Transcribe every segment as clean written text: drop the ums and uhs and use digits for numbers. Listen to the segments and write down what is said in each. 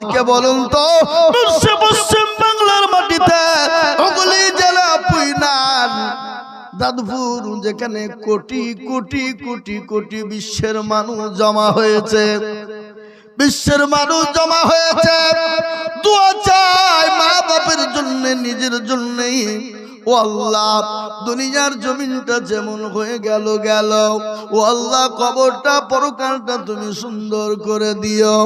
কে বলুন তো পশ্চিম বাংলার মাটিতে হুগলি জেলা পুইনান দাদপুর যেখানে কোটি কোটি কোটি কোটি বিশ্বের মানুষ জমা হয়েছে, বিশ্বের মানুষ জমা হয়েছে, দোয়া চায় মা বাপের জন্য, নিজের জন্যই। ও আল্লাহ, দুনিয়ার জমিনটা যেমন হয়ে গেল গেল, ও আল্লাহ কবরটা পরকালটা তুমি সুন্দর করে দিও।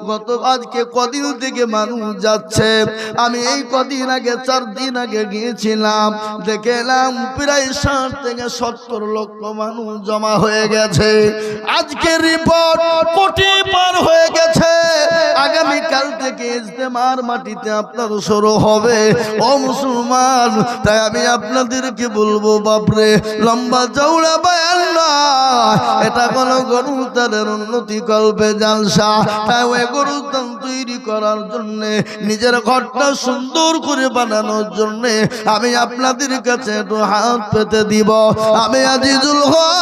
গত আজকে কদিন থেকে মানুষ যাচ্ছে, আমি এই কদিন আগে 4 দিন আগে গিয়েছিলাম, দেখলাম প্রায় 60 থেকে 70 লক্ষ মানুষ জমা হয়ে গেছে। আজকে রিপোর্ট কোটি পার হয়ে গেছে। আগামীকাল থেকে ইজতেমার মাটিতে আপনার শুরু হবে। ও মুসলমান, তাই আমি আপনাদেরকে বলবো, বাপরে লম্বা চৌড়া বয়ান না, এটা কোনো গণতন্ত্রের উন্নতি কল্পে জালসা। তাই ওই গণতন্ত্র তৈরি করার জন্য, নিজের ঘরটা সুন্দর করে বানানোর জন্য আমি আপনাদের কাছে একটু হাত পেতে দিব। আমি আজিজুল হক,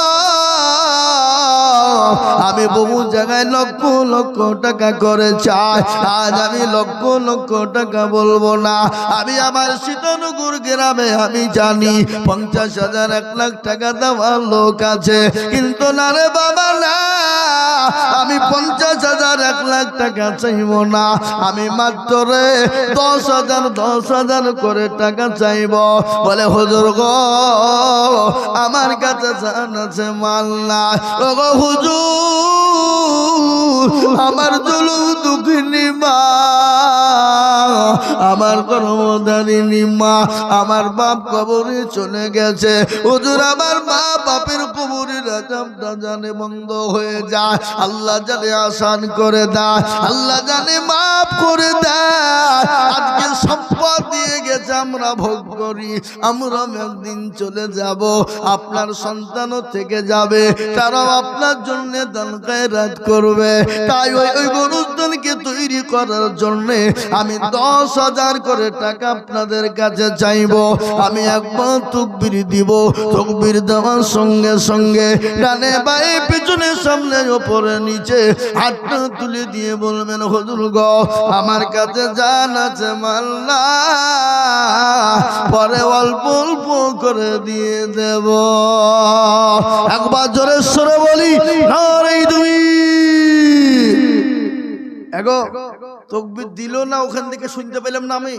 আমি বহু জায়গায় লক্ষ লক্ষ টাকা করে চাই, আজ আমি লক্ষ লক্ষ টাকা বলবো না। আমি আমার সীতানগর গ্রামে আমি জানি 50,000 1 লাখ টাকা দেওয়ার লোক আছে, কিন্তু না রে বাবা না, আমি 50,000 1 লাখ টাকা চাইব না, আমি মাত্র 10,000 করে টাকা চাইব। বলে হুজুর গো, আমার কাছে জান আছে, মাল না। ও গো হুজুর, আমার জুলুম দুঃখিনী মা, আমার কর্মধারিণী মা, আমার বাপ কবরে চলে গেছে। হুজুর, আমার মা বাপের কবরের রাজাবটা জানে বন্ধ হয়ে যায়, আল্লাহ জানে আসান করে দেয়, আল্লাহ জানে মাফ করে দেয়। আজকে সম্পদ দিয়ে গেছে, আমরা ভোগ করি, আমরা একদিন চলে যাব, আপনার সন্তানও থেকে যাবে, তারাও আপনার জন্য দান খায়রাত করবে। তাই ওই গরুদানকে তৈরি করার জন্য আমি 10,000 করে টাকা আপনাদের কাছে চাইব। আমি একবার তাকবীর দিব, তাকবীর দেওয়ার সঙ্গে সঙ্গে ডানে বাঁয়ে পিছনে সামনে উপরে নিচে হাতটা তুলে দিয়ে বলবেন, হুজুর গো, আমার কাছে জান আছে, মাল না, পরে অল্প অল্প করে দিয়ে দেব। একবার জোরে সরে বলি, নারে তুমি এগো তাকবীর দিল না, ওখান থেকে শুনতে পেলাম না আমি।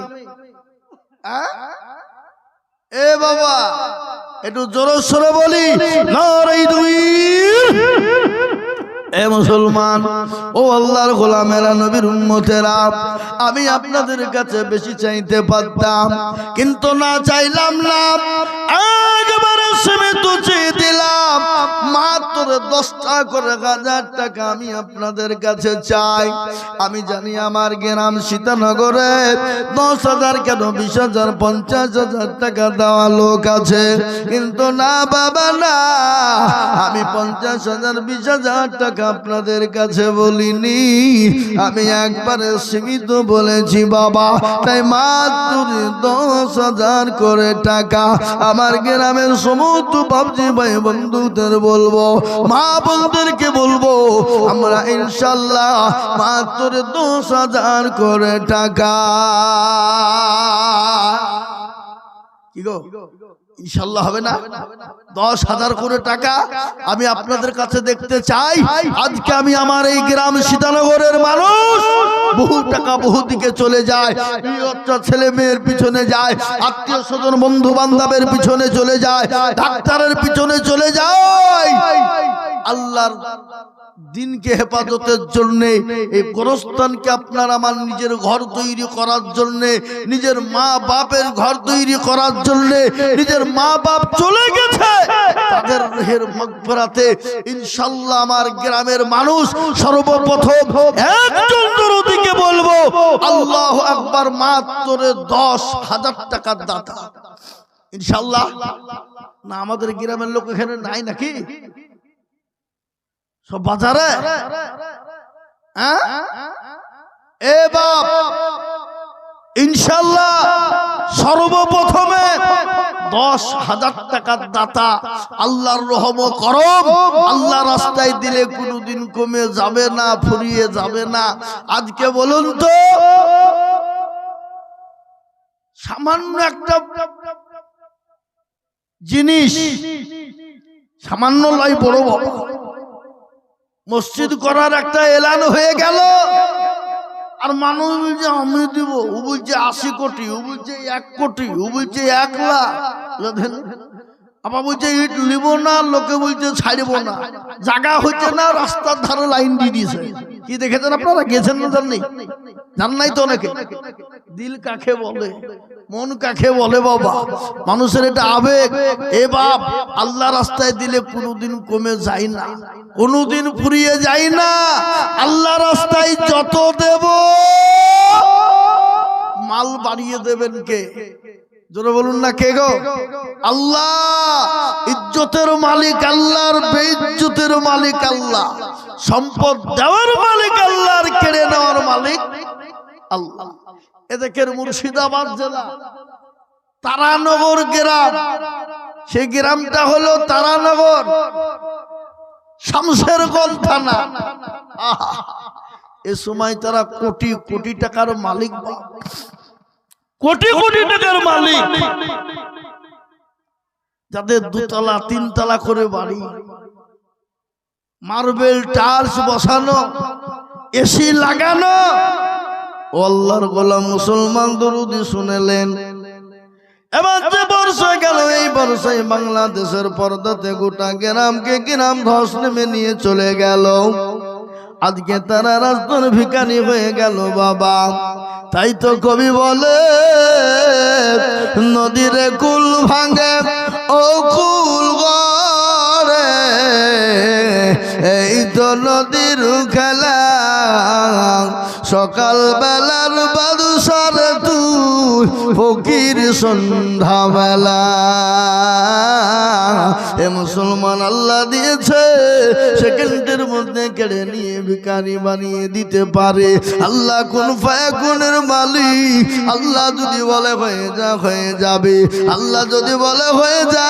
এ বাবা, একটু জোরে সরে বলি, নারে তুমি। এ মুসলমান, ও আল্লাহর গোলামেরা, নবীর উম্মতেরা, আমি আপনাদের কাছে বেশি চাইতে পারতাম, কিন্তু না চাইলাম না, একবারে সীমিত চেয়ে দিলাম। মাত্র 10টা করে 1000 টাকা আমি আপনাদের কাছে চাই। আমি জানি আমার গ্রাম সীতানগরে 10,000 কেন 20,000 50,000 টাকা দেওয়া লোক আছে, কিন্তু না বাবা না, আমি 50,000 20,000 টাকা আপনাদের কাছে বলিনি, আমি একবারে সীমিত বলেছি বাবা। তাই মাত্র 10,000 করে টাকা আমার গ্রামের সমস্ত বাবজি ভাই বন্ধুদের বলবো, মা বোনদেরকে বলবো, আমরা ইনশাল্লাহ মাত্র 10,000 করে টাকা, কি গো ইনশাল্লাহ হবে না? 10,000 করে টাকা আমি আপনাদের কাছে দেখতে চাই। আজকে আমি আমার এই গ্রাম সীতানগরের মানুষ, বহু টাকা বহু দিকে চলে যায়, ছেলে মেয়ের পিছনে যায়, আত্মীয় স্বজন বন্ধু বান্ধবের পিছনে চলে যায়, ডাক্তারের পিছনে চলে যায়, আল্লাহর দিনকে হেফাজতের জন্য এই গোরস্থানকে আপনার আমার নিজের ঘর তৈরি করার জন্য, নিজের মা বাপের ঘর তৈরি করার জন্য, নিজের মা বাপ চলে গেছে তাদের রুহের মাগফিরাতে ইনশাআল্লাহ আমার গ্রামের মানুষ সর্বপ্রথম একজন দরদিকে বলবো, আল্লাহু আকবার, মাত্র 10,000 টাকার দাতা ইনশাআল্লাহ। না আমাদের গ্রামের লোক এখানে নাই নাকি? সব বাজারে। এ বাপ, ইনশাআল্লাহ সর্বপ্রথমে 10,000 টাকার দাতা, আল্লাহর রহম করম আল্লাহ রাস্তায় দিলে কোনোদিন কমে যাবে না, ফুরিয়ে যাবে না। আজকে বলুন তো, সামান্য একটা জিনিস, সামান্য লাই বড় বাবা, মসজিদ করার একটা এলান হয়ে গেল, আর মানুষ বলছে আমি দিব, ও বলছে 80 কোটি, ও বলছে 1 কোটি, ও বলছে 1 লাখ, আবার বলছে ইট নিব না, লোকে বলছে ছাড়ব না, জায়গা হচ্ছে না, রাস্তার ধারে লাইন দিয়ে দিয়েছে। কি দেখেছেন আপনারা? গেছেন না? জাননি? জান নাই তো অনেকে। দিল কাকে বলে, মন কাকে বলে বাবা? মানুষের এটা আবেগ। এ বাপ, আল্লাহ রাস্তায় দিলে কোনোদিন কমে যায় না, কোনোদিন ফুরিয়ে যায় না। আল্লাহ রাস্তায় যত দেব, মাল বাড়িয়ে দেবেন কে? জোরে বলুন না, কে গো? আল্লাহ। ইজ্জতের মালিক আল্লাহর, বেইজ্জতের মালিক আল্লাহ, সম্পদ দেওয়ার মালিক আল্লাহ, আর কেড়ে নেওয়ার মালিক আল্লাহ। এদিকের মুর্শিদাবাদ জেলা তারানগর গ্রাম, সেই গ্রামটা হলো তারানগর, শামশেরগঞ্জ থানা। এ সময় তারা কোটি কোটি টাকার মালিক, কোটি কোটি টাকার মালিক, যাদের 2 তলা 3 তলা করে বাড়ি, মার্বেল টাইলস বসানো, এসি লাগানো। ও আল্লাহর গোলাম মুসলমান, দরুদি শুনেলেন। এবার যে বর্ষা গেল, এই বর্ষায় বাংলাদেশের পর্দাতে গোটা গ্রামকে গ্রাম ধস নেমে নিয়ে চলে গেল। আজকে তারা রাস্তার ভিখারি হয়ে গেল বাবা। তাই তো কবি বলে, নদীরে কুল ভাঙে ও কুল গড়ে, এই তো নদীর খেলা, সকাল বেলার বাদুসার তুই ফকির সন্ধ্যা বেলা। এ মুসলমান, আল্লাহ দিয়েছে, সেকেন্ডের মধ্যে কেড়ে নিয়ে ভিখারি বানিয়ে দিতে পারে। আল্লাহ কোন ফায়াকুনের মালিক। আল্লাহ যদি বলে হয়ে যা, হয়ে যাবে। আল্লাহ যদি বলে হয়ে যা,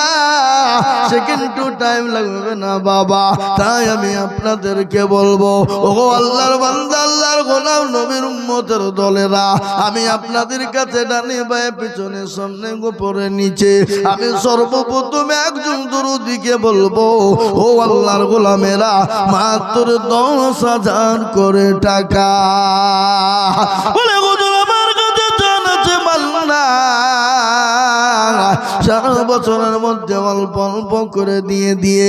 সেকেন্ডও টাইম লাগবে না বাবা। তাই আমি আপনাদেরকে বলবো, ও আল্লাহর বান্দা, আল্লাহর গোলাম, নবীর উম্মতের দলেরা, আমি আপনাদের কাছে ডানে বায়ে পিছনে সামনে উপরে নিচে, আমি সর্বপ্রথম একজন দরুদিকে বলবো, ও আল্লাহর গোলামেরা, মাত্র 10,000 করে টাকা বলে হুজুর আমার কাছে জান আছে মাল্লা, সারা বছরের মধ্যে অল্প অল্প করে দিয়ে দিয়ে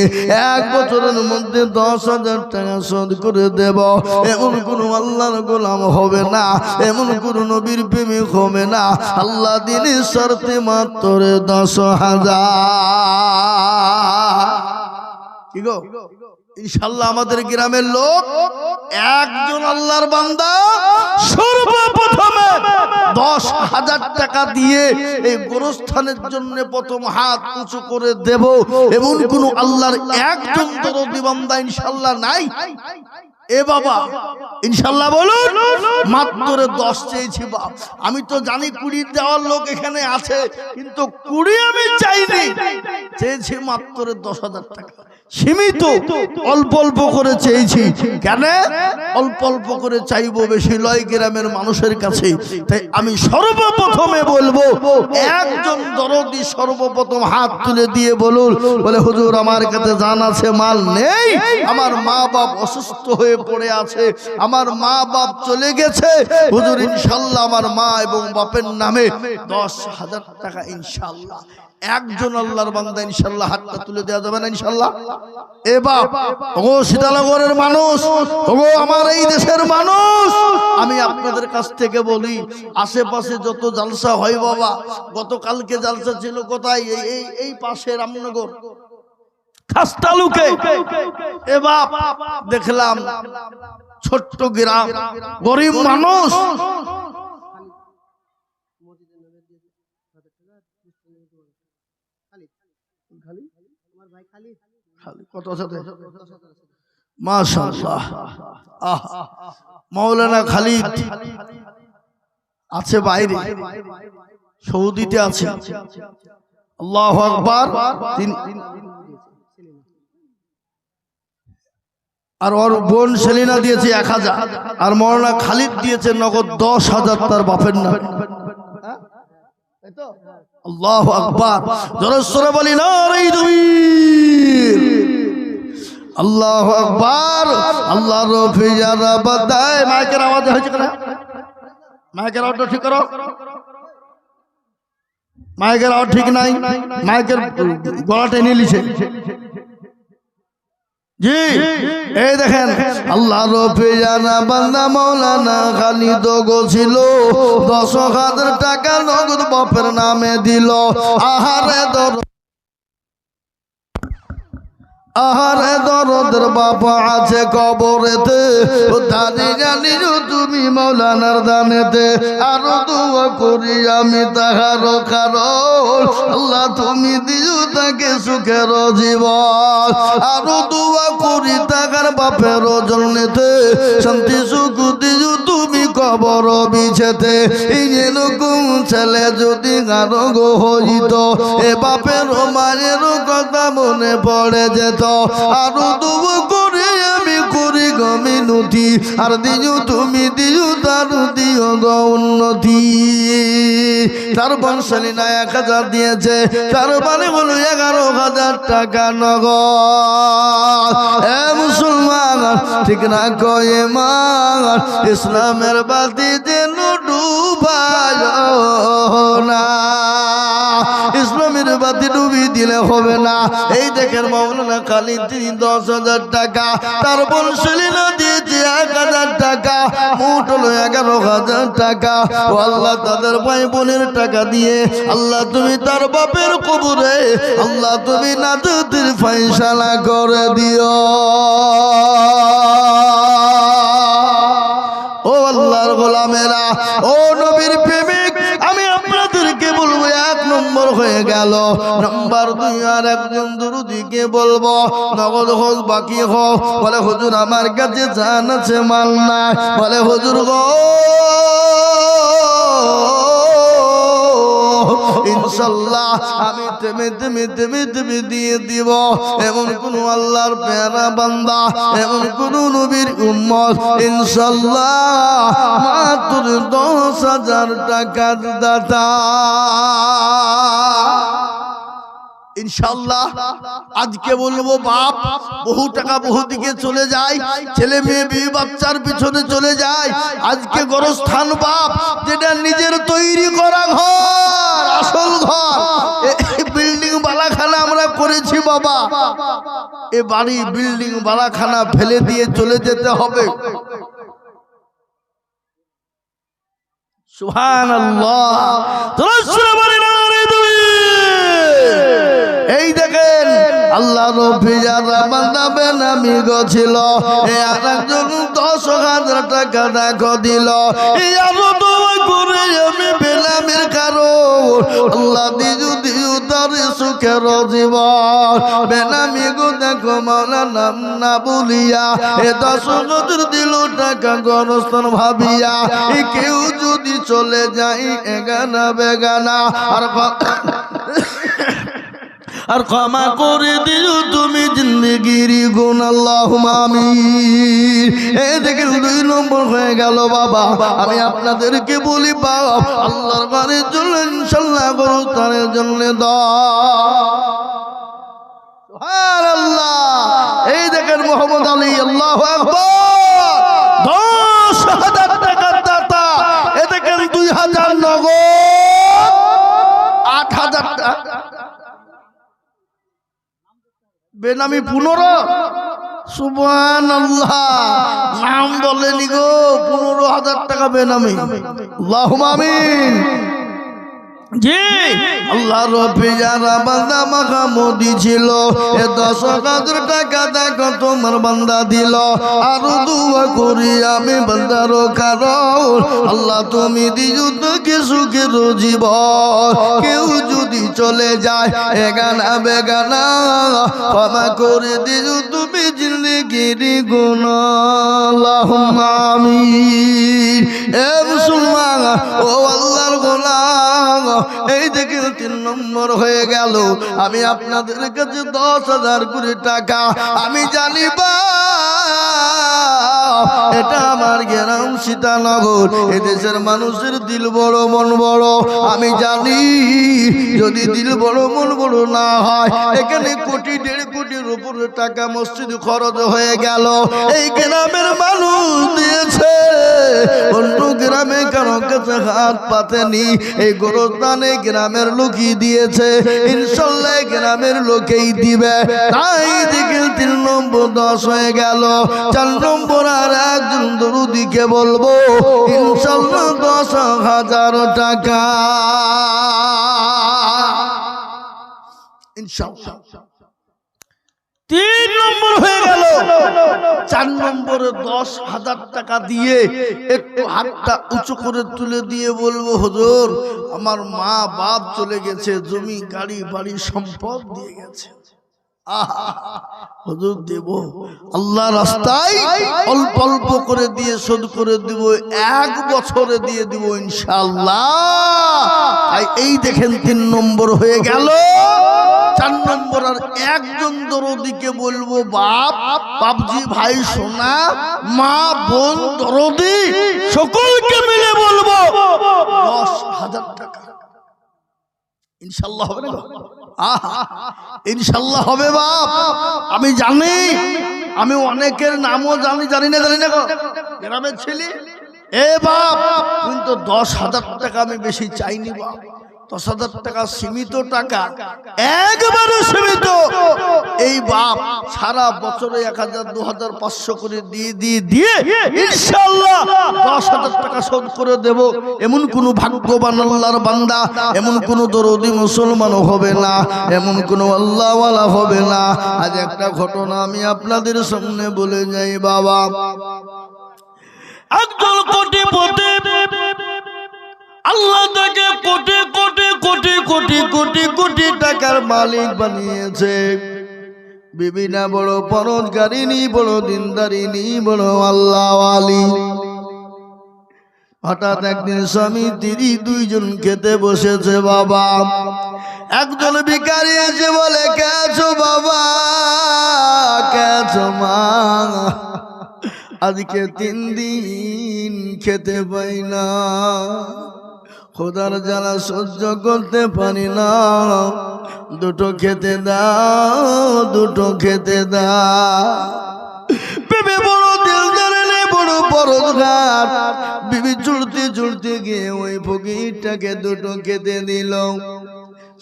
1 বছরের মধ্যে 10,000 টাকা শোধ করে দেব। এমন কোন আল্লাহর গোলাম হবে না, এমন কোন নবীর প্রেমিক হবে না, আল্লাহ দিনের শর্তে মাত্র 10,000। কি গো? ইনশাআল্লাহ আমাদের গ্রামের লোক একজন আল্লাহর বান্দা সর্বপ্রথমে 10,000 টাকা দিয়ে এই গোরস্থানের জন্য প্রথম হাত উঁচু করে দেব, এমন কোন আল্লাহর একজন দরদি বান্দা ইনশাআল্লাহ নাই। এ বাবা, ইনশাআল্লাহ বলুন। মাত্র 10 চেয়েছি বাপ। আমি তো জানি 20 দেওয়ার লোক এখানে আছে, কিন্তু 20 আমি চাইনি, চেয়েছি মাত্র 10,000 টাকা। সীমিত, অল্প অল্প করে চেয়েছি। কেন অল্প অল্প করে চাইবো? বেশি লয় গ্রামের মানুষের কাছে। তাই আমি সর্বপ্রথমে বলবো, একজন দরদি সর্বপ্রথম হাত তুলে দিয়ে বলুন, বলে হুজুর আমার কাছে জান আছে, মাল নেই, আমার মা বাপ অসুস্থ হয়ে পড়ে আছে, আমার মা বাপ চলে গেছে, হুজুর ইনশাআল্লাহ আমার মা এবং বাপের নামে 10,000 টাকা ইনশাআল্লাহ। একজন আল্লাহর বান্দা ইনশাআল্লাহ হাতটা তুলে দেওয়া যাবে না ইনশাআল্লাহ? এ বাপ, ও শীতলগড়ের মানুষ, ও আমার এই দেশের মানুষ, আমি আপনাদের কাছ থেকে বলি, আশেপাশে যত জালসা হয় বাবা, গতকালকে জালসা ছিল কোথায়? এই পাশে রামনগর খাসতালুকে। এ বাপ, দেখলাম ছোট্ট গ্রাম, গরিব মানুষ, মাশাআল্লাহ, মাওলানা খালিদ আছে বাইরে, সৌদিতে আছে। আল্লাহু আকবার। আর ওর বোন সেলিনা দিয়েছে 1000, আর মৌলানা খালিদ দিয়েছে নগদ 10,000 তার বাপের নামে। আল্লাহু আকবার, জোরে সোরে বলি নারে তাকবীর। আল্লাহু আকবার। আল্লাহ রফি যারা বাদায় মাইকের আওয়াজ হয়েছে কেন? মাইকের আওয়াজটা ঠিক করো। মাইকের আওয়াজ ঠিক নাই, মাইকের গলাটা নিয়ে লিছে। জি এই দেখেন আল্লাহ রফি জানা বান্দা মৌলানা খালিদ গো ছিল 10,000 টাকা নগদ বাপের নামে দিল। আহারে আহারে দরদের বাবা আছে কবরেতে, দাদি জানি তুমি মৌলানার দানেতে। আরো দোয়া করি আমি তাহার কারণ আল্লাহ তুমি দিও তাকে সুখের জীবন। আরো দোয়া করি তাহার বাপের জন্যতে শান্তি সুখ দিও তুমি কবর বিছেতে। এরকম ছেলে যদি কারো গো হইত, এ বাপের মায়ের কথা মনে পড়ে যেত। আরো দোয়া করে আমি করি গো মিনতি, আর দিও তুমি দিও তার দিও গো উন্নতি। তার বংশালীনা 1000 দিয়েছে, তার মানে হলো 11,000 টাকা নগদ। এ মুসলমান ঠিক না কয়ে মান, ইসলামের বাতি যেন ডুবায় না, ইসলামের বাতি ডুবি দিলে হবে না। এই দেখেন মৌলানা খালিদ 10,000 টাকা, তার বংশালীনা দিয়েছে 1,000 টাকা, মোট হলো 11,000 টাকা। ও আল্লাহ তাদের ভাই বোনের টাকা দিয়ে আল্লাহ তুমি তার বাপের কবরে আল্লাহ তুমি নাজাতের ফয়সালা করে দিও। ও আল্লাহর গোলামেরা, ও নবীর প্রেমিক, আমি আপনাদেরকে বলবো 1 নম্বর হয়ে গেল। নাম্বার 2 আর একজন দুরুদিকে বলবো, নগদ হোক বাকি হোক। বলে হুজুর আমার কাছে জান আছে মাল নাই। বলে হুজুর গো ইনশাআল্লাহ আমি তুমি দিয়ে দিব। এমন কোন আল্লাহর প্যারা বান্দা, এমন কোন নবীর উম্মত ইনশাআল্লাহ মাত্র 10,000 টাকার দাতা ইনশাআল্লাহ। আজকে বলবো বাপ বহু টাকা বহু দিকে চলে যায়, ছেলে মেয়ে বিয়ে বাচ্চার পিছনে চলে যায়। আজকে গোরস্থান বাপ যেটা নিজের তৈরি করা ঘর, আসল ঘর, বিল্ডিং বালাখানা আমরা করেছি বাবা, এ বাড়ি বিল্ডিং বালাখানা ফেলে দিয়ে চলে যেতে হবে। সুবহানাল্লাহ। এই দেখেন আল্লাহ রফি যারা বান্দা বেনামি গছিল, এ আরেকজন 10,000 টাকা দেখো দিল। এই আরো দোয়া করে আমি বেনামির কারণ আল্লাহ দিও তার সুখের জীবন। বেনামি গো দেখো মাওলা নাম না বলিয়া এ 10,000 দিল টাকা গরস্থান ভাবিয়া। এ কেউ যদি চলে যায় এগানা বেগানা আর ক্ষমা করে দিও তুমি জিন্দেগির গুণ। আল্লাহুম্মা আমিন। এই দেখেন 2 নম্বর হয়ে গেল বাবা। আমি আপনাদেরকে বলি বাপ আল্লাহর বাড়ির জন্য ইনশাআল্লাহ গোরস্থানের জন্য সুবহানাল্লাহ। এই দেখেন মোহাম্মদ আলী, আল্লাহু আকবার, 10,000 টাকার দাতা। এ দেখেন 2,000 নগদ, 8,000 টাকা বেনামি 15। সুবহানাল্লাহ, নাম বলেনি গো, 15,000 টাকা বেনামি। আল্লাহুম্মা আমিন। জি আল্লাহ রফি যারা বান্দা মাহমুদি ছিল, এ 10,000 টাকা দেখো তোমার বান্দা দিল। আরো দোয়া করি আমি বান্দার কারণ আল্লাহ তুমি দিও তোকে সুখের জীবন। কেউ যদি চলে যায় এগানা বেগানা ক্ষমা করে দিও তুমি জিন্দেগি জিন্দেগির গুনাহ আল্লাহুম্মা আমিন। এ মুসলমান ও আল্লাহর গোলাম, এই দেখেন 3 নম্বর হয়ে গেল। আমি আপনাদের কাছে 10,000 করে টাকা, আমি জানি বা এটা আমার গ্রাম সীতানগর, এদেশের মানুষের দিল বড় মন বড়। আমি জানি যদি দিল বড় মন বড় না হয়, এখানে কোটি 1.5 কোটির উপরে টাকা মসজিদ খরচ হয়ে গেল। এই গ্রামের মানুষ দিয়েছে, অন্য গ্রামে কারো কাছে হাত পাতেনি। এই গোরস্থানে গ্রামের লোকই দিয়েছে, ইনশাল্লাহ গ্রামের লোকেই দিবে। তাই দেখে 3 নম্বর 10 হয়ে গেল। 4 নম্বর আর একজন দরুদিকে বলবো, ইনশাল্লাহ 10,000 টাকা ইনশাল্লাহ। 3 নম্বর হয়ে গেল। 4 নম্বরে 10,000 টাকা দিয়ে একটু হাতটা উঁচু করে তুলে দিয়ে বলবো, হুজুর আমার মা বাপ চলে গেছে, জমি গাড়ি বাড়ি সম্পদ দিয়ে গেছে, হুজুর দেব আল্লাহ রাস্তায় অল্প অল্প করে দিয়ে শোধ করে দিব, 1 বছরে দিয়ে দিব ইনশাআল্লাহ। এই দেখেন 3 নম্বর হয়ে গেল। 4 নম্বর আর একজন দরদিকে বলবো, বাপ বাপজি ভাই সোনা মা বোন দরদি সকলকে মিলে বলবো 10,000 টাকা ইনশাআল্লাহ হবে না? ইনশাআল্লাহ হবে বাপ। আমি জানি, আমি অনেকের নামও জানি না গ্রামের ছেলে। এ বাপ কিন্তু 10,000 টাকা আমি বেশি চাইনি বাপ। 10,000 টাকা সীমিত টাকা, একবারে সীমিত। এই বাপ সারা বছরে 1,000 2,000 500 করে দিয়ে ইনশাআল্লাহ 10,000 টাকা শোধ করে দেব। এমন কোন ভাগ্যবান আল্লাহর বান্দা, এমন কোন দরদি মুসলমান হবে না, এমন কোন আল্লাহওয়ালা হবে না। আজ একটা ঘটনা আমি আপনাদের সামনে বলে যাই বাবা। একজন কোটিপতি, আল্লাহ তাকে কোটি কোটি কোটি কোটি কোটি কোটি টাকার মালিক বানিয়েছে। বিভিন্ন বড় পরোজগারিনী, বড় দিনদারিনী, বড় আল্লাহওয়ালি। হঠাৎ একদিন স্বামী স্ত্রী 2 জন খেতে বসেছে বাবা। একজন ভিখারি এসে বলে, কেছো বাবা, কেছো মা, আজকে 3 দিন খেতে পাই না, খোদার জ্বালা সহ্য করতে পারি না, 2টো খেতে দাও, 2টো খেতে দাও। বিবি বড় দিলদার, বড় পরোজগার। বিবি চলতে গিয়ে ওই ফকিরটাকে 2টো খেতে দিল।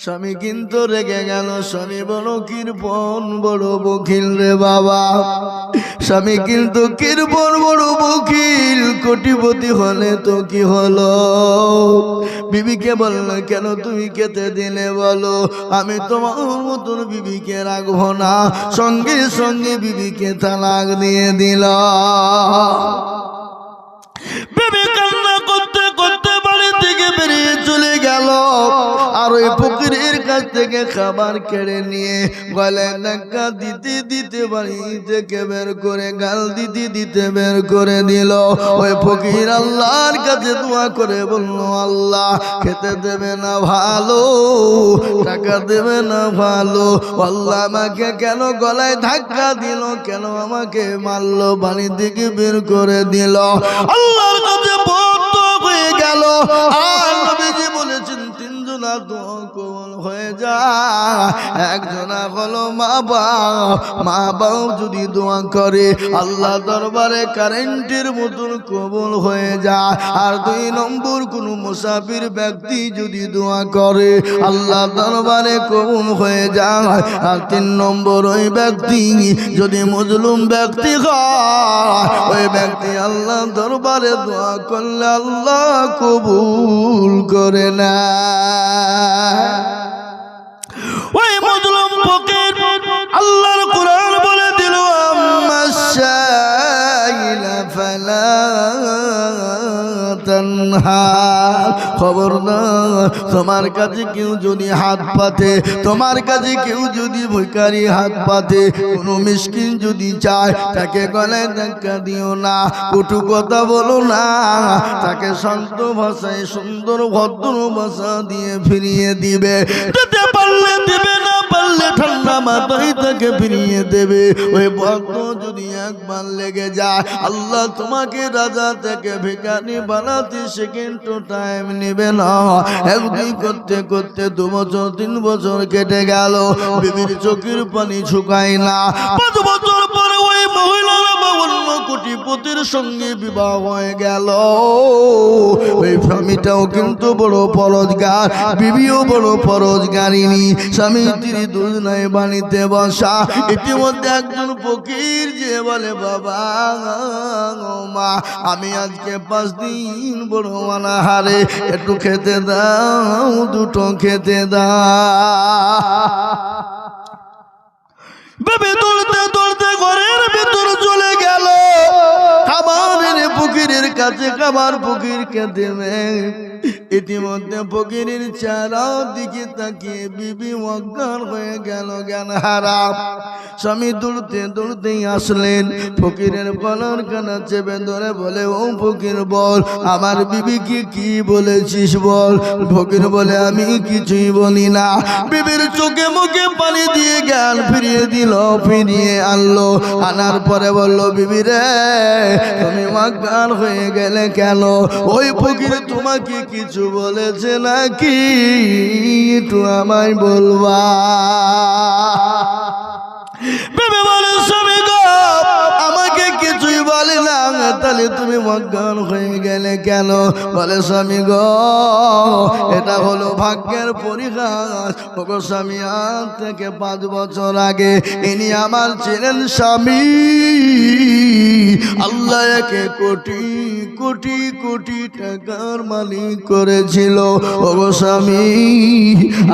স্বামী কিন্তু রেগে গেল। স্বামী বড় কৃপণ, বড় বকিল রে বাবা। স্বামী কিন্তু কৃপণ, বড় বকিল। কোটিপতি হলে তো কি হলো? বিবিকে বলল, কেন তুমি খেতে দিলে বলো? আমি তোমার মতন বিবিকে রাখবো না। সঙ্গে সঙ্গে বিবিকে তালাক দিয়ে দিল। বিবি কান্না করতে করতে বাড়ি থেকে বেরিয়ে চলে গেল। আর ওই ফকিরের কাছ থেকে খাবার কেড়ে নিয়ে গলায় ধাক্কা দিতে দিতে বাড়ি থেকে বের করে, গাল দিতে দিতে বের করে দিল। ওই ফকির আল্লাহর কাছে দোয়া করে বলল, আল্লাহ খেতে দেবে না ভালো, টাকা দেবে না ভালো, আল্লাহ আমাকে কেন গলায় ধাক্কা দিল, কেন আমাকে মারলো, বাড়ি থেকে বের করে দিল। আল্লাহর কাছে বদ্ধ হয়ে গেল। আর নবীজি বলেছেন 3 জনা দোয়া কবুল হয়ে যায়। একজনা হলো মা বাপ। মা বাপ যদি দোয়া করে আল্লাহ দরবারে কারেন্টের মতন কবুল হয়ে যায়। আর 2 নম্বর কোন মুসাফির ব্যক্তি যদি দোয়া করে আল্লাহ দরবারে কবুল হয়ে যায়। আর 3 নম্বর ওই ব্যক্তি যদি মজলুম ব্যক্তি হয়, ওই ব্যক্তি আল্লাহ দরবারে দোয়া করলে আল্লাহ কবুল করে না। ওই মজলুম ফকির আল্লাহর কোরআন বলে দিল, আম্মা শাইলা ফালা আনহার। খবরদার, তোমার কাছে কেউ যদি হাত পাতে, তোমার কাছে কেউ যদি ভিখারি হাত পাতে, কোনো মিসকিন যদি চায়, তাকে গলায় ধাক্কা দিও না, কটু কথা বলো না, তাকে শান্ত ভাষায় সুন্দর ভদ্র ভাষা দিয়ে ফিরিয়ে দিবে। দিতে পারলে দিবে, না পারলে ঠান্ডা মাথায় তাকে ফিরিয়ে দেবে। ওই ভক্ত যদি একবার লেগে যায়, আল্লাহ তোমাকে রাজা থেকে ভিখারি বানাতে সেকেন্ড টাইম নেবে না। একদিন করতে করতে 2 বছর 3 বছর কেটে গেল, বিবির চোখের পানি শুকায় না। 5 বছর পরে ওই মহিলারা অন্য কোটিপতির সঙ্গে বিবাহ হয়ে গেল। ওই স্বামীটাও কিন্তু বড় পরোজগার, বিবিও বড় পরোজগারিনী। স্বামী স্ত্রী দুজনাই বাড়িতে বসা। ইতিমধ্যে একজন ফকির যে বলে, বাবা মা, আমি আজকে 5 দিন বড় অনাহারে, একটু খেতে দাও, 2টো খেতে দাও। বেবি দৌড়তে দৌড়তে ঘরের ভিতর চলে গেল, খাবারের ফকিরের কাছে খাবার ফকিরকে দেবে। ইতিমধ্যে ফকিরের চেহারা দিকে তাকিয়ে বিবি অজ্ঞান হয়ে গেল, জ্ঞান হারা। স্বামী দৌড়তে দৌড়তেই আসলেন, ফকিরের গলার কানা চেপে ধরে বলে, ও ফকির বল, আমার বিবিকে কি বলেছিস বল। ফকির বলে, আমি কিছুই বলি না। বিবির চোখে মুখে পানি দিয়ে জ্ঞান ফিরিয়ে দিল, ফিরিয়ে আনলো। আনার পরে বলল, বিবি রে, তুমি অজ্ঞান হয়ে গেলে কেন? ওই ফকির তোমাকে কিছু বলেছে নাকি, একটু আমায় বলবা? বেবি বলে, স্বামী গো, আমাকে কিছুই বলে না, তাহলে তুমি অজ্ঞান হয়ে গেলে কেন? বলে, স্বামী গো, এটা হলো ভাগ্যের পরিহাস। ওগো স্বামী, আজ থেকে 5 বছর আগে ইনি আমার ছিলেন স্বামী। আল্লাহ একে কোটি কোটি কোটি টাকার মালিক করেছিল। ওগো স্বামী,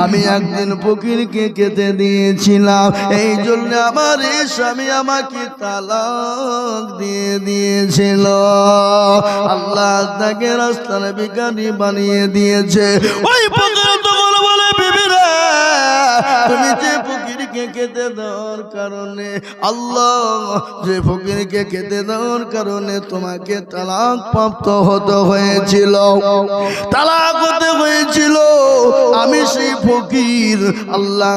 আমি একদিন ফকিরকে খেতে দিয়েছিলাম, এই জন্য আমার এই স্বামী আমাকে তালাক দিয়ে দিয়েছিল। আল্লাহ তাকে রাস্তার ভিখারি বানিয়ে দিয়েছে। ওই ফকির তখন বলে, বিবি রে, তুমি যে ফকিরকে খেতে দেওয়ার কারণে, আল্লাহ যে ফকিরকে খেতে দেওয়ার কারণে তোমাকে তালাক প্রাপ্ত হতে হয়েছিল, তালাক হতে হয়েছিল, আমি সেই ফকির। আল্লাহ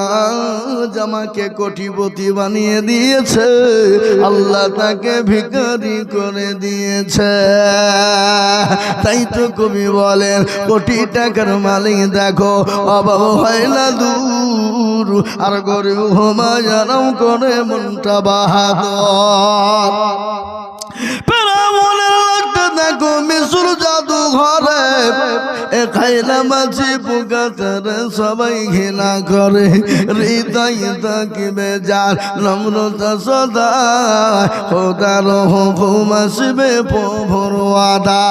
আমাকে কোটিপতি বানিয়ে দিয়েছে, আল্লাহ তাকে ভিখারি করে দিয়েছে। তাই তো কবি বলেন, কোটি টাকার মালিক দেখো অভাব হয় না দূর, আর গরিব হুমায়ুন করে মনটা বাহাদুর। দেখো মিশুর জাদু ঘরে, এ খাইলা মাছি পোকাতারে সবাই ঘৃণা করে। হৃদয় থাকিবে যার নম্রতা সদা, খোদার হুকুম আসবে প্রভুর ওয়াদা।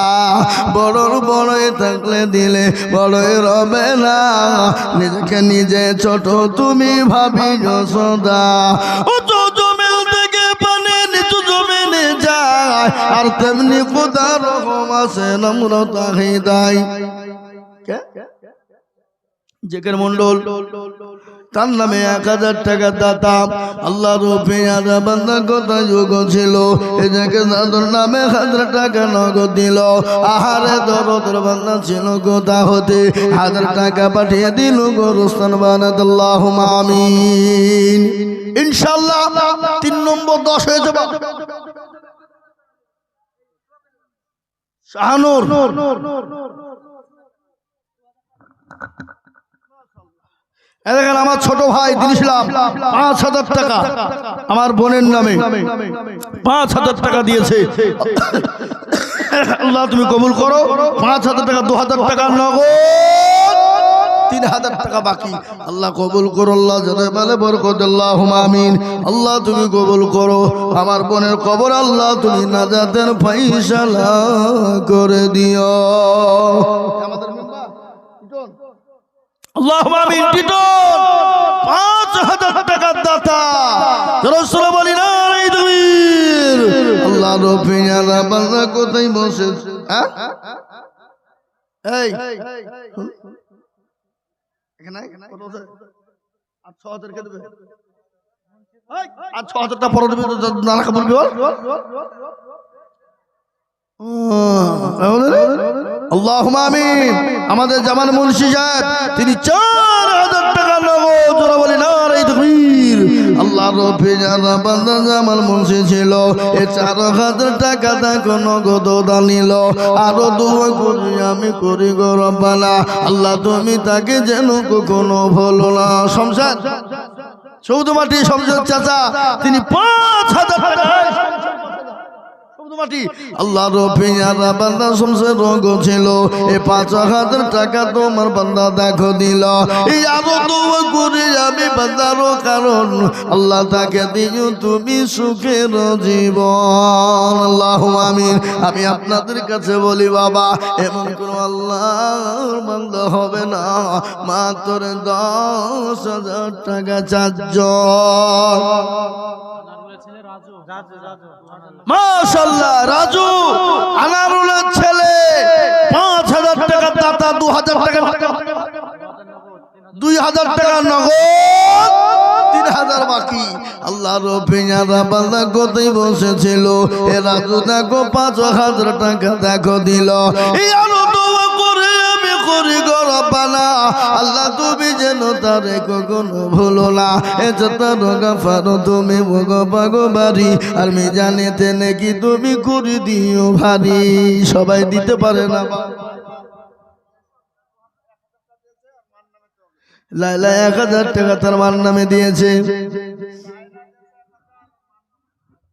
বড়র বড়ই থাকলে দিলে বড়ই রবে না, নিজেকে নিজে ছোট তুমি ভাবিও সদা। উঁচু জমিন থেকে পানি নিচু জমিনে যায়, আর তেমনি খোদার হুকুম আছে নম্রতা হৃদয়। জেকের মন্ডল, তার নামে 1000 টাকা দাতাম। আল্লাহ রূপে আদা বান্দার কথা যোগ ছিল, এ জায়গায় দাদুর নামে 1000 টাকা নগদ দিল। আহারে দরদের বান্দা ছিল কোথা হতে, 1000 টাকা পাঠিয়ে দিল গোরস্থান বানাত। আল্লাহুম্মা আমিন। ইনশাআল্লাহ 3 নম্বর 10 হয়ে যাবে। শাহানুর দেখেন, আমার ছোট ভাই দিয়েছিলাম 5000 টাকা, আমার বোনের নামে 5000 টাকা দিয়েছে। আল্লাহ তুমি কবুল করো। 5000 টাকা, 2000 টাকা নগদ, 3000 টাকা বাকি। আল্লাহ কবুল করো, আল্লাহ যাতে বলে বরকত। আল্লাহুম্মা আমিন। আল্লাহ তুমি কবুল করো। আমার বোনের কবর আল্লাহ তুমি নাজাতের ফয়সালা করে দিও। আল্লাহুম্মা আমিন। টিটন 5000 টাকার দাতা, রাসূল বলি না তুমি। আল্লাহ রব্বিনা বান্দা কোথায় বসে, এই এখানে কত আছে? 8,000 কে দেবে? 8,000টা পরে দেবে তো নানা কাপড় বল। আল্লাহুম্মা আমিন। আমাদের জামান মুন্সি সাহেব তিনি 4,000 টাকা নগদ, জোরে বলি নারে তাকবীর। আল্লাহর রব্বে যারা বান্দা জামান মুন্সি ছিল এই 4,000 টাকা তাকে নগদ দান নিল। আরো দোয়া করি আমি করি গো রব্বানা, আল্লাহ তুমি তাকে যেন কখনো ভুলো না। শমশাদ চৌধুমাটি শমশাদ চাচা তিনি 5,000 টাকা আল্লাহ রব্বে যারা বান্দা শমশাদ রোগ ছিল এই 5,000 টাকা তোমার বান্দা দেখো দিল। এই আরো দোয়া করি আমি বান্দার কারণ আল্লাহ তাকে দিও তুমি সুখের জীবন। আল্লাহুম্মা আমিন। আমি আপনাদের কাছে বলি বাবা, এমন কোন আল্লাহর বান্দা হবে না মাত্র 10,000 টাকা চারজন। মাশাআল্লাহ রাজু আনারুলের ছেলে 5,000 টাকা দাতা, 2,000 টাকা 2,000 টাকা নগদ, 3,000 বাকি। আল্লাহ রব্বে যারা বান্দা কোথায় বসেছিল এ রাজু দেখো 5,000 টাকা দেখো দিল। এই আরো দোয়া করে আমি করি গো রব্বানা, আল্লাহ তুমি যেন তারে কখনো ভুলো না। এ যত গাফার তুমি ভগবাগো বাড়ি আর মিজানেতে নাকি তুমি করে দিও ভারী। সবাই দিতে পারে না। লাইলা 1,000 টাকা তার মার নামে দিয়েছে,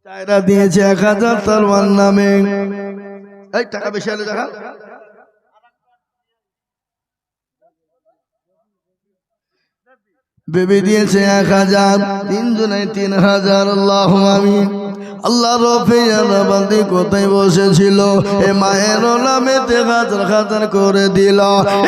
চায়রা দিয়েছে 1,000 তার মার নামে। এই টাকা বেশি হলে দেখা। বেবি দিয়েছে 1,000, তিনজনে 3,000। আল্লাহুম্মা আমিন। আল্লাহ রব্বে যারা বান্দি কোথায় বসেছিল এ মায়ের নামে 1,000 করে দিল।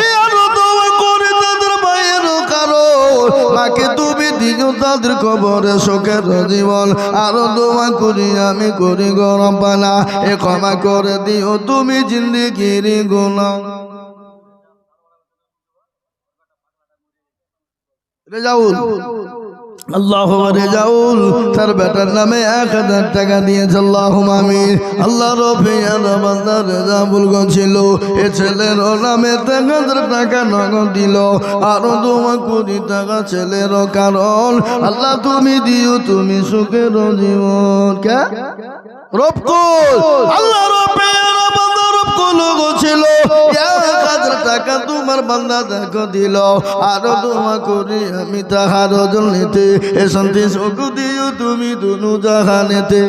এ আরো দোয়া করে তাদের মায়ের কারণ মাকে তুমি দিও তাদের কবরে সুখের জীবন। আরো দোয়া করি আমি করি গো রব্বানা, এ ক্ষমা করে দিও তুমি জিন্দেগির গুনাহ। রেজাউল আল্লাহ রেজাউল তার বেটার নামে 1,000 টাকা দিয়েছে। আল্লাহুম্মা আমিন। আল্লাহ রব্বে যারা বান্দা রেজাউল ছিল এ ছেলের নামে 1,000 টাকা নগদ দিল। আরো দোয়া করি টাকা ছেলের কারণ আল্লাহ তুমি দিও তুমি সুখের জীবন। কে রবকুল আল্লাহ রব্বে যারা বান্দা রবকুল ছিল 1,000 টাকা তোমার বান্দা দেখো দিল। আরো দোয়া করি আমি তাহার জন্যতে এ শান্তি সুখ দিও তুমি দুনু জাহানেতে।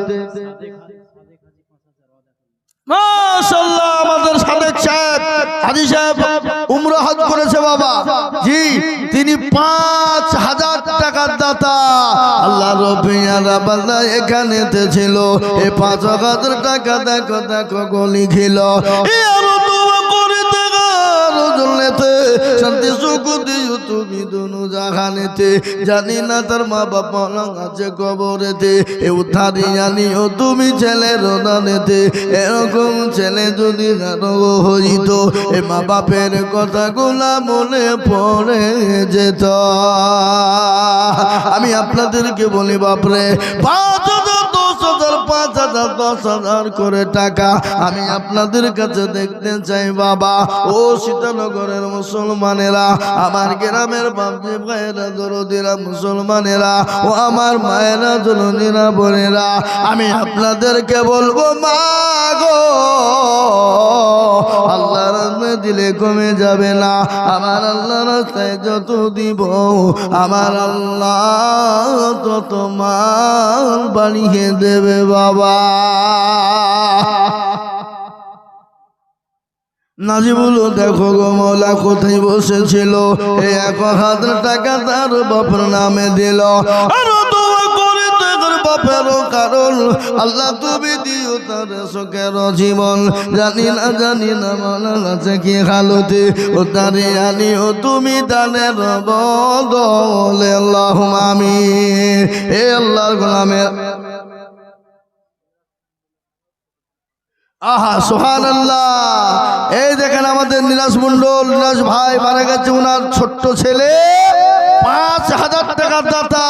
মাশাআল্লাহ আমাদের সাদেক সাহেব হাজী সাহেব উমরা হজ করেছে বাবা জি, তিনি 5,000 টাকার দাতা। আল্লাহ রব্বে যারা বান্দা এখানেতে ছিল এই 5,000 টাকা দেখো দেখো গলি খিল। এ আরো দোয়া করে জন্যতে শান্তি সুখ দিও তুমি দুনু জাহানেতে। জানি না তার মা বাবা আছে কবরেতে, এ উদ্ধারি জানিও তুমি ছেলের দানেতে। এরকম ছেলে যদি কারো হইত এ মা বাপের কথাগুলা মনে পড়ে যেত। আমি আপনাদেরকে বলি বাপরে 5,000 10,000 5,000 10,000 করে টাকা আমি আপনাদের কাছে দেখতে চাই বাবা। ও সীতানগরের মুসলমানেরা, আমার গ্রামের বাপজি ভাইয়েরা দরদিরা মুসলমানেরা, ও আমার মায়েরা জননীরা বোনেরা, আমি আপনাদেরকে বলবো মা গো আল্লাহর রাস্তায় দিলে কমে যাবে না। আমার আল্লাহ রাস্তায় যত দিব আমার আল্লাহ তত মান বাড়িয়ে দেবে বাবা। নাজিবুল দেখো গো মৌলা কোথায় বসেছিল এই 1,000 টাকা তার বাপের নামে দিল। আরো দোয়া করে তার বাপের কারণ আল্লাহ তুমি দিও তার সুখের জীবন। জানি না মনে আছে কি হালতে ও তারে আনিও তুমি দানের বদলে। আল্লাহুম্মা আমিন। হে আল্লাহর গোলামের আহা সুবহানাল্লাহ। এই দেখেন আমাদের নীলাস মন্ডল, নীলাস ভাই মারা গেছে, ওনার ছোট্ট ছেলে 5,000 টাকার দাতা,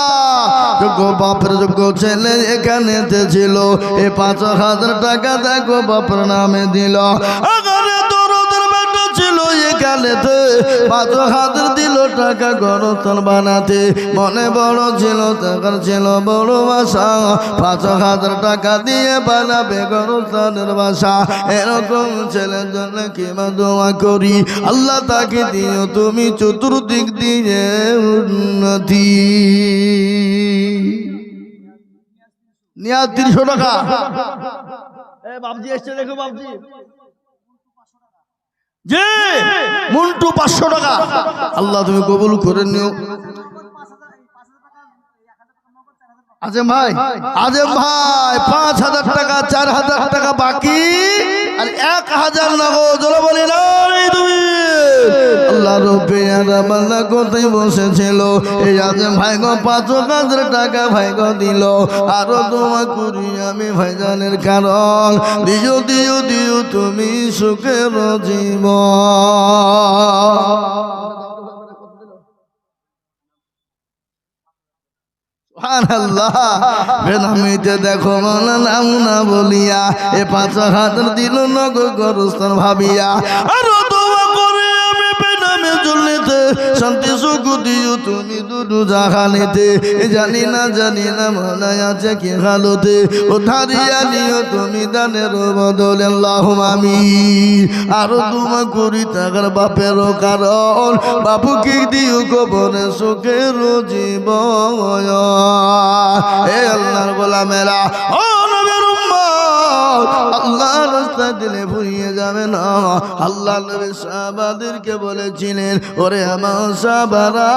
যোগ্য বাপের যোগ্য ছেলে এখানে ছিল। এই 5,000 টাকা দেখো বাপের নামে দিল। ছিল এখানেতে 5,000 দিল টাকা গরতন বানাতে। মনে বড় ছিল, টাকার ছিল বড় আশা, 5,000 টাকা দিয়ে বানাবে গরতনের বাসা। এরকম ছেলের জন্য কিমা দোয়া করি, আল্লাহ তাকে দিও তুমি চতুর্দিক দিয়ে উন্নতি। নিয়াজ 300 টাকা। বাবজি এসছে, দেখো বাবজি জি মন্টু 500 টাকা। আল্লাহ তুমি কবুল করে নিও। আজম ভাই 5,000 টাকা, 4,000 টাকা বাকি, আর 1,000 নগদ। জোরে বলি না তুমি। আল্লাহ রব্বিয়ারা বান্দা কোথায় বসেছিল, এই আজম ভাই গো 5,000 টাকা ভাই গো দিল। আরো দোয়া করি আমি ভাইজানের কারণ, দিও দিও দিও তুমি সুখের জীবন। বেনামিতে দেখো মনে নাম না বলিয়া, এ 5,000 দিল নগদ গরস্থান ভাবিয়া। আরো দোয়া করে আমি বেনামে চলিতে, শান্তি সুখ দিও তুমি দুদু জাহানিতে। জানি না মনে আছে কি হালতে, ও ধারিয়া নিও তুমি দানের বদলে। আল্লাহুম্মা আমিন। আরো দোয়া করি টাকার বাপের কারণ, বাপুকে দিও কবরে সুখের জীবন। এ আল্লাহর গোলামেরা, ও নবীর উম্মত, আল্লাহর রাস্তা দিলে ভুলিয়ে যাবে না। আল্লাহ নবী সাহাবাদেরকে বলেছিলেন, ওরে আমার সাহাবারা,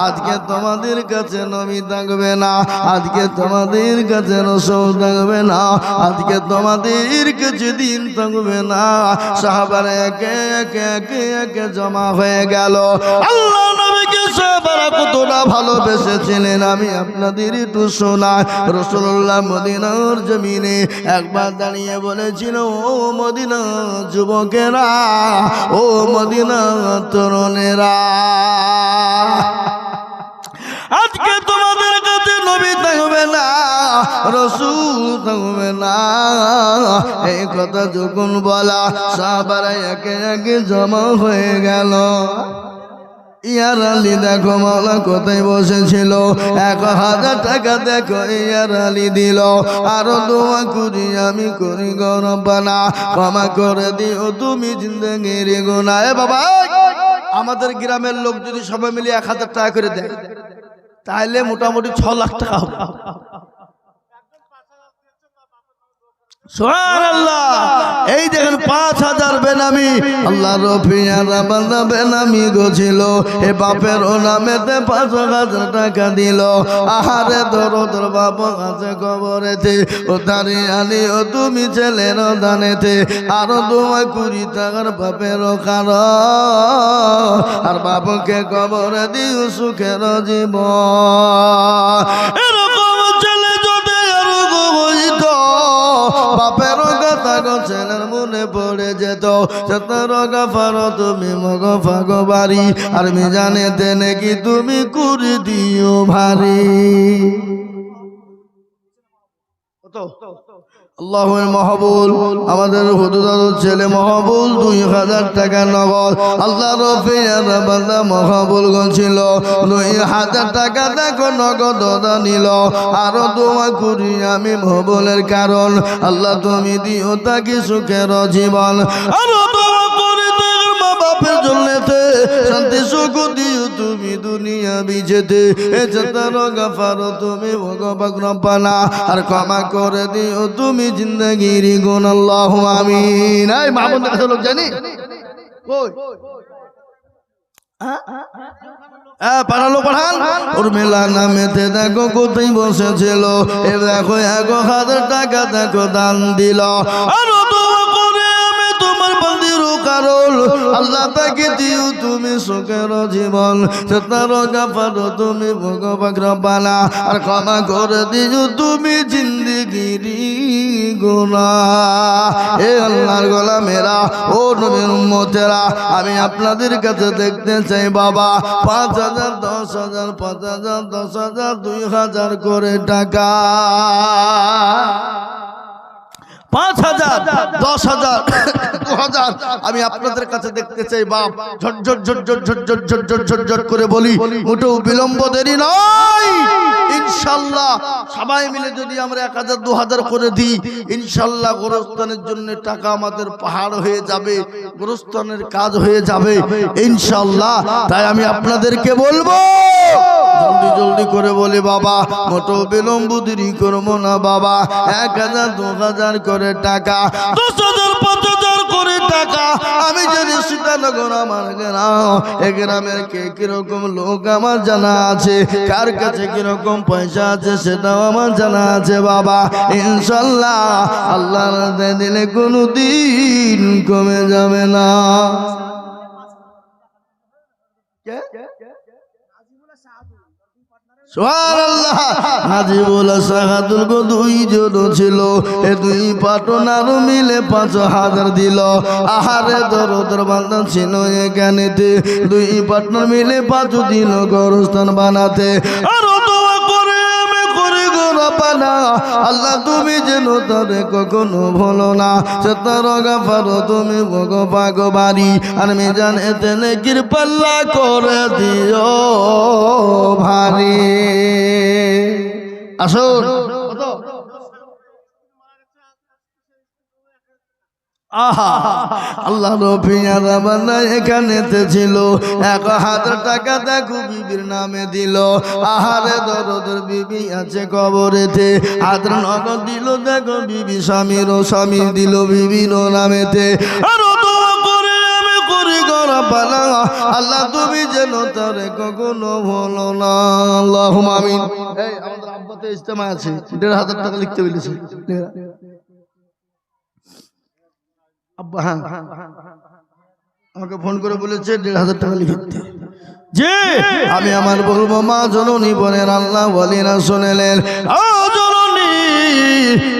আজকে তোমাদের কাছে নবী থাকবে না, আজকে তোমাদের কাছে রাসূল থাকবে না, আজকে তোমাদের কাছে দিন থাকবে না। সাহাবারা একে একে জমা হয়ে গেল। আল্লাহ নবীকে সাহাবারা কতটা ভালোবেসেছিলেন আমি আপনাদের একটু শোনাই। রাসূলুল্লাহ মদিনার জমিনে একবার দাঁড়িয়ে বলেছিল, ও মদিনা যুবকেরা, ও মদিনা তরুণেরা, আজকে তোমাদের কাছে নবী থাকবে না, রাসূল থাকবে না। এই কথা যখন বলা, সাহাবারা একে একে জমা হয়ে গেল। ইয়ার আলী দেখো মাওলা কোথায় বসেছিল, 1,000 টাকা দেখো ইয়ার আলী দিল। আরো দোয়া করি আমি করি গো রব্বানা, ক্ষমা করে দিও তুমি জিন্দেগির গুনাহ। এ বাবা, আমাদের গ্রামের লোক যদি সবাই মিলে 1,000 টাকা করে দেয়, তাহলে মোটামুটি 6 লাখ টাকা হবে। সুবহানাল্লাহ। এই দেখেন 5,000 বেনামি, আল্লাহ রফিয়ারা বান্দা বেনামি গছিল, এ বাপের ও নামেতে 5,000 টাকা দিল। আহারে দরদর বাপ আছে কবরেতে, ও তারি আনি ও তুমি ছেলের দানেতে। আরো দোয়া করি টাকার বাপের কারণ, আর বাপকে কবরে দিও সুখের জীবন। এরকম ছেলে যদি এরকম হইত, বাপের কথা গো ছেলের মনে পড়ে যেত। সতর গাফার তুমি মগ ফাগো বাড়ি, আর মিজানে দেনে কি তুমি করে দিও ভারী। আল্লাহুল মাহবুল, আমাদের হুজুরের ছেলে মাহবুল 2,000 টাকা নগদ। আল্লাহ রফিয়ারা বান্দা মাহবুল গছিল, 2,000 টাকা দেখো নগদ নিল। আরো দোয়া করি আমি মাহবুলের কারণ, আল্লাহ তুমি দিও তাকে সুখের জীবন। আরো দোয়া করি তোর মা বাপের জন্যতে, শান্তি সুখ দিও তুমি দুনিয়া বিজেতে। এ যতর গাফার তুমি ভগবান রব্বানা, আর ক্ষমা করে দিও তুমি জিন্দেগির গুণ। আল্লাহুম্মা আমিন। এই মাহমুদ কাছে লোক জানি কই পাঠালো, পাঠান। ওর মেলা নামেতে দেখো কোথায় বসেছিল, এ দেখো 1,000 টাকা দেখো দান দিল। আরো দোয়া করে আমি তোমার বান্দির কারণ, আল্লাহ তাকে দিও তুমি সুখের জীবন, তার গাফার তুমি ভগবান রব্বানা, আর ক্ষমা করে দিও তুমি জিন্দেগির গুনাহ। হে আল্লাহর গোলামেরা, ও নবীর উম্মতেরা, আমি আপনাদের কাছে দেখতে চাই বাবা 5,000, 10,000, 5,000, 10,000, 2,000 করে টাকা, 5,000, 10,000, 2,000 আমি আপনাদের কাছে দেখতে চাই বাপ। ঝটঝট ঝটঝট ঝটঝট ঝটঝট ঝটঝট করে বলি, মোটেও বিলম্ব দেরি নয়। ইনশাআল্লাহ সবাই মিলে যদি আমরা 1,000, 2,000 করে দিই, ইনশাআল্লাহ গোরস্থানের জন্য টাকা আমাদের পাহাড় হয়ে যাবে, গোরস্থানের কাজ হয়ে যাবে ইনশাআল্লাহ। তাই আমি আপনাদেরকে বলবো জলদি জলদি করে বলি বাবা, মোটেও বিলম্ব দেরি করবো না বাবা। 1,000, 2,000 করে টাকা, 10,000, 5,000 করে টাকা। আমি জানি সীতানগর আমার গ্রাম, এ গ্রামের কে কিরকম লোক আমার জানা আছে, কার কাছে কিরকম পয়সা আছে সেটাও আমার জানা আছে বাবা। ইনশাআল্লাহ আল্লাহর রাস্তায় দিলে কোনো দিন কমে যাবে না। সুবহানাল্লাহ। নাজিবুল সাহাদুল গো 2 জন ছিল, এ 2 পার্টনার মিলে 5,000 দিল। আহারে দরদের বান্দা ছিল এখানেতে, 2 পার্টনার মিলে 5 দিল গোরস্থান বানাতে। আর দোয়া করে আমি করি গো রব্বানা, আল্লাহ তুমি যেন তারে কখনো ভুলো না, সে তার গাফার তুমি ভগবাগবারি, আর মিজান এতে নেকির পাল্লা করে দিও ভারী। আসুন আহা আল্লাহ রফিয়ারা বান্দা এখানেতে ছিল, 1,000 টাকা দেখো বিবির নামে দিল। আহারে দরদের বিবি আছে কবরেতে, হাতের নগদ দিল দেখো বিবি, স্বামীরও স্বামী দিল বিবির নামেতে। আর দোয়া করে আমি করি গো রব্বানা, আল্লাহ তুমি যেন তারে কখনো ভুলো না। আল্লাহুম্মা আমিন। এই আমাদের আব্বাতে ইজতেমা আছে, 1,500 টাকা লিখতে বলেছে আব্বা। হ্যাঁ আমাকে ফোন করে বলেছে 1,500 টাকা লিখতে। যে আমি আমার বলবো মা জননী বলেন আল্লাহ বলিনা শুনেলেন, ও জননী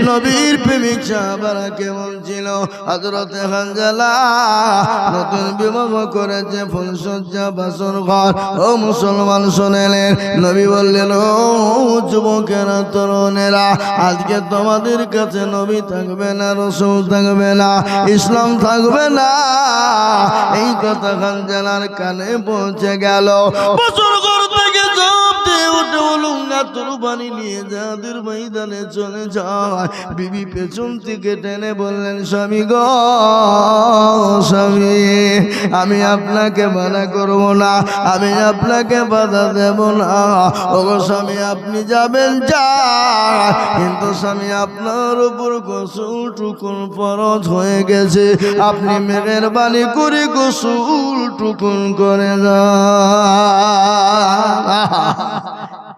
নবীর প্রেমিক সাহাবারা কেমন ছিল? হযরতে হানজালা নতুন বিবাহ করেছে, ফুলসজ্জা বাসর ঘর। ও মুসলমান শুনেলেন, নবী বললেন ও যুবকেরা তরুণেরা, আজকে তোমাদের কাছে নবী থাকবে না, রাসূল থাকবে না, ইসলাম থাকবে না। এই কথা হানজালার কানে পৌঁছে গেল। বছর ঘর থেকে জপতে উঠে উলুঙ্গা তুরবানি নিয়ে যাদের ময়দানে চলে যায়। বিবি পেছন থেকে টেনে বললেন, স্বামী গো স্বামী, আমি আপনাকে মানা করব না, আমি আপনাকে বাধা দেব না। ওগো স্বামী আপনি যাবেন যান, কিন্তু স্বামী আপনার উপর গোসল টুকুন ফরজ হয়ে গেছে, আপনি মেহেরবানি করে গোসল টুকুন করে যান।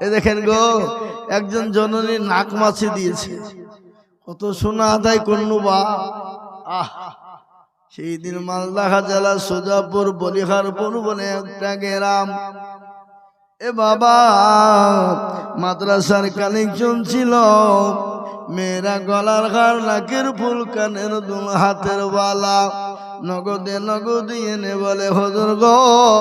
এ দেখেন গো, একজন জননী নাক মাছি দিয়েছে, কত সোনা আদায় করলো বা। সেই দিন মালদা জেলা সোজাপুর বলিহারপুর বলে একটা গ্রাম, এ বাবা মাদ্রাসার কানেকশন ছিল। মেয়েরা গলার হার, নাকের ফুল, কানের দুল, হাতের বালা নগদে নগদ এনে বলে হুজুর গো